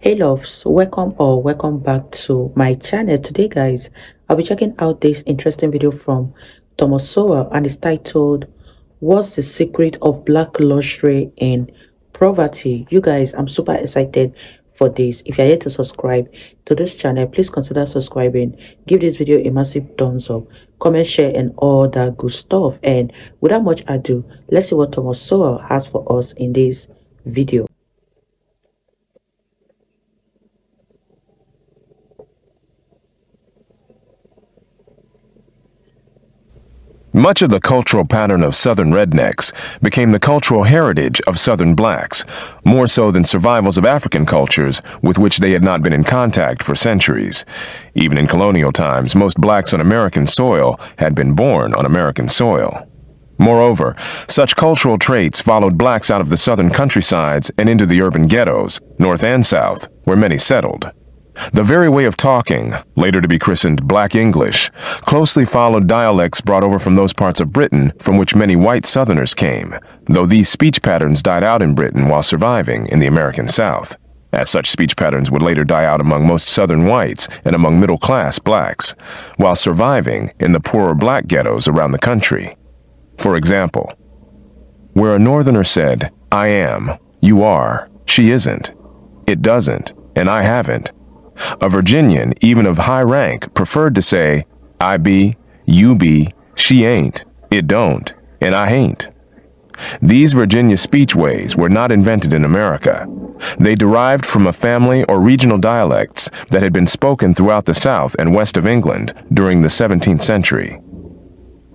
Hey loves, welcome or welcome back to my channel. Today guys, I'll be checking out this interesting video from Thomas Sowell, and it's titled "What's the Secret of Black Luxury in Poverty?" You guys, I'm super excited for this. If you're yet to subscribe to this channel, please consider subscribing. Give this video a massive thumbs up, comment, share, and all that good stuff. And without much ado, let's see what Thomas Sowell has for us in this video. Much of the cultural pattern of Southern rednecks became the cultural heritage of Southern blacks, more so than survivals of African cultures with which they had not been in contact for centuries. Even in colonial times, most blacks on American soil had been born on American soil. Moreover, such cultural traits followed blacks out of the southern countrysides and into the urban ghettos, north and south, where many settled. The very way of talking, later to be christened Black English, closely followed dialects brought over from those parts of Britain from which many white Southerners came, though these speech patterns died out in Britain while surviving in the American South, as such speech patterns would later die out among most Southern whites and among middle-class blacks, while surviving in the poorer black ghettos around the country. For example, where a Northerner said, "I am," "you are," "she isn't," "it doesn't," and "I haven't," a Virginian, even of high rank, preferred to say, "I be," "you be," "she ain't," "it don't," and "I hain't." These Virginia speechways were not invented in America. They derived from a family or regional dialects that had been spoken throughout the south and west of England during the 17th century.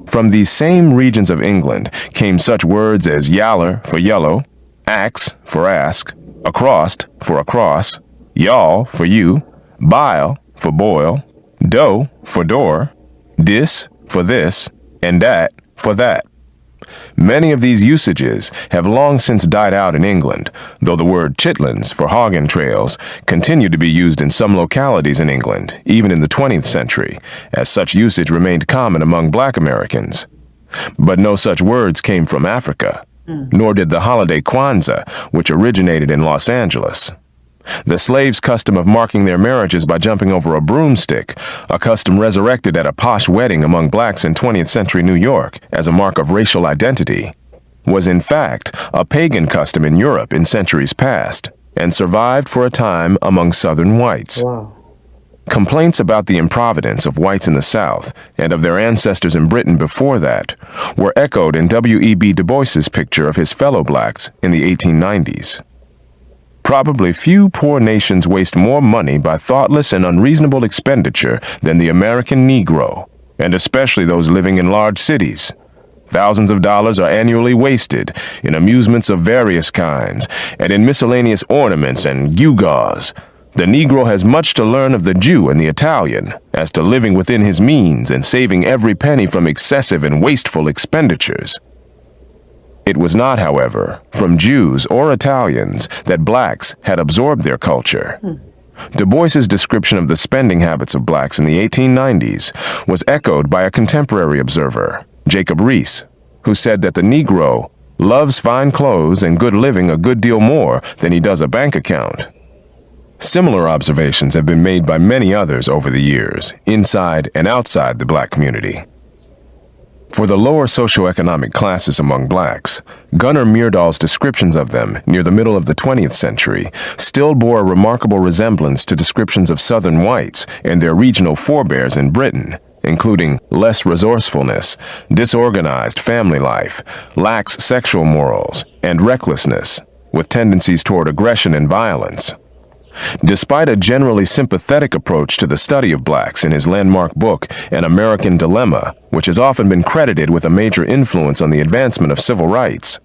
From these same regions of England came such words as yaller for yellow, axe for ask, acrost for across, y'all for you, bile for boil, do for door, dis for this, and dat for that. Many of these usages have long since died out in England, though the word chitlins for hog entrails continued to be used in some localities in England, even in the 20th century, as such usage remained common among black Americans. But no such words came from Africa, nor did the holiday Kwanzaa, which originated in Los Angeles. The slaves' custom of marking their marriages by jumping over a broomstick, a custom resurrected at a posh wedding among blacks in 20th century New York as a mark of racial identity, was in fact a pagan custom in Europe in centuries past, and survived for a time among Southern whites. Wow. Complaints about the improvidence of whites in the South and of their ancestors in Britain before that were echoed in W.E.B. Du Bois's picture of his fellow blacks in the 1890s. Probably few poor nations waste more money by thoughtless and unreasonable expenditure than the American Negro, and especially those living in large cities. Thousands of dollars are annually wasted in amusements of various kinds and in miscellaneous ornaments and gewgaws. The Negro has much to learn of the Jew and the Italian as to living within his means and saving every penny from excessive and wasteful expenditures. It was not, however, from Jews or Italians that blacks had absorbed their culture. Du Bois's description of the spending habits of blacks in the 1890s was echoed by a contemporary observer, Jacob Riis, who said that the Negro loves fine clothes and good living a good deal more than he does a bank account. Similar observations have been made by many others over the years, inside and outside the black community. For the lower socioeconomic classes among blacks, Gunnar Myrdal's descriptions of them near the middle of the 20th century still bore a remarkable resemblance to descriptions of Southern whites and their regional forebears in Britain, including less resourcefulness, disorganized family life, lax sexual morals, and recklessness, with tendencies toward aggression and violence. Despite a generally sympathetic approach to the study of blacks in his landmark book, An American Dilemma, which has often been credited with a major influence on the advancement of civil rights,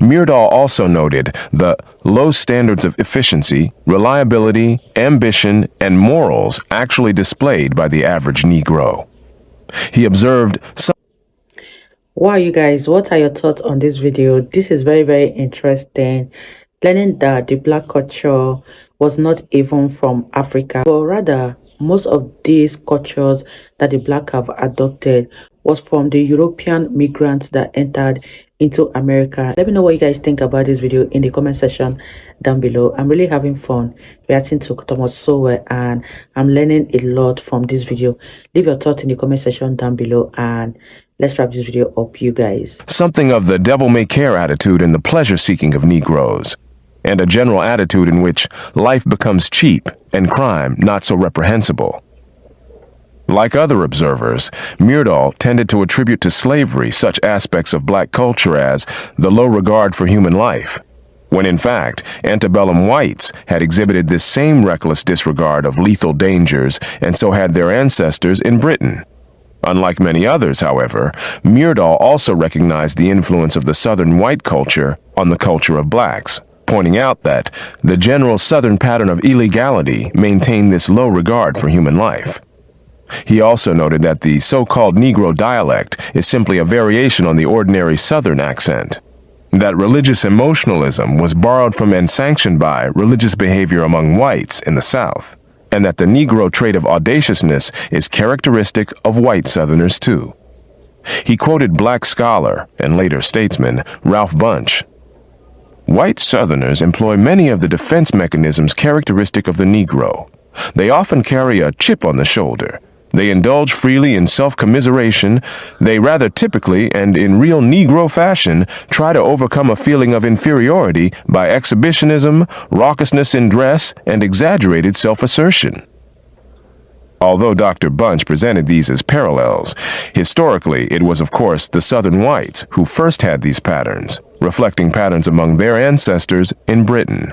Myrdal also noted the low standards of efficiency, reliability, ambition, and morals actually displayed by the average Negro. He observed some. Wow, you guys, what are your thoughts on this video? This is very, very interesting. Learning that the black culture was not even from Africa, but rather most of these cultures that the black have adopted was from the European migrants that entered into America. Let me know what you guys think about this video in the comment section down below. I'm really having fun reacting to Thomas Sowell, and I'm learning a lot from this video. Leave your thoughts in the comment section down below, and let's wrap this video up, you guys. Something of the devil-may-care attitude in the pleasure-seeking of Negroes, and a general attitude in which life becomes cheap and crime not so reprehensible. Like other observers, Myrdal tended to attribute to slavery such aspects of black culture as the low regard for human life, when in fact, antebellum whites had exhibited this same reckless disregard of lethal dangers, and so had their ancestors in Britain. Unlike many others, however, Myrdal also recognized the influence of the Southern white culture on the culture of blacks, pointing out that the general Southern pattern of illegality maintained this low regard for human life. He also noted that the so-called Negro dialect is simply a variation on the ordinary Southern accent, that religious emotionalism was borrowed from and sanctioned by religious behavior among whites in the South, and that the Negro trait of audaciousness is characteristic of white Southerners too. He quoted black scholar and later statesman Ralph Bunche. White Southerners employ many of the defense mechanisms characteristic of the Negro. They often carry a chip on the shoulder. They indulge freely in self-commiseration. They rather typically, and in real Negro fashion, try to overcome a feeling of inferiority by exhibitionism, raucousness in dress, and exaggerated self-assertion. Although Dr. Bunche presented these as parallels, historically it was of course the Southern whites who first had these patterns, reflecting patterns among their ancestors in Britain.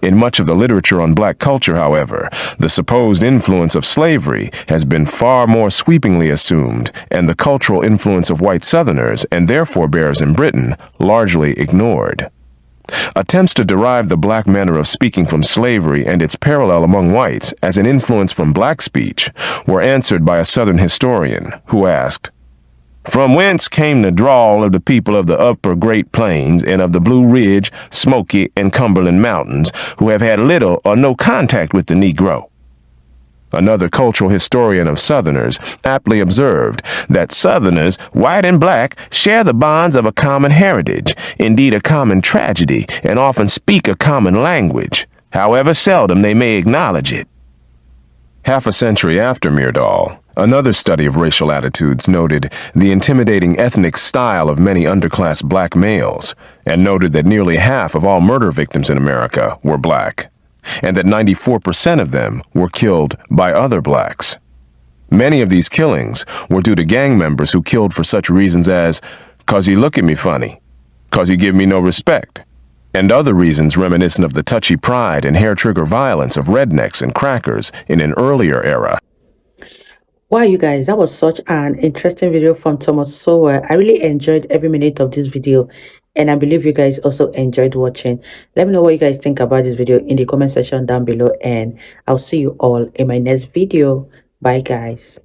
In much of the literature on black culture, however, the supposed influence of slavery has been far more sweepingly assumed, and the cultural influence of white Southerners and their forebears in Britain largely ignored. Attempts to derive the black manner of speaking from slavery and its parallel among whites as an influence from black speech were answered by a Southern historian who asked, "From whence came the drawl of the people of the upper Great Plains and of the Blue Ridge, Smoky, and Cumberland Mountains, who have had little or no contact with the Negro?" Another cultural historian of Southerners aptly observed that Southerners, white and black, share the bonds of a common heritage, indeed a common tragedy, and often speak a common language, however seldom they may acknowledge it. Half a century after Myrdal, another study of racial attitudes noted the intimidating ethnic style of many underclass black males, and noted that nearly half of all murder victims in America were black, and that 94% of them were killed by other blacks. Many of these killings were due to gang members who killed for such reasons as, "'cause he look at me funny, 'cause he give me no respect," and other reasons reminiscent of the touchy pride and hair-trigger violence of rednecks and crackers in an earlier era. Wow, you guys, that was such an interesting video from Thomas Sowell. I really enjoyed every minute of this video, and I believe you guys also enjoyed watching. Let me know what you guys think about this video in the comment section down below, and I'll see you all in my next video. Bye, guys.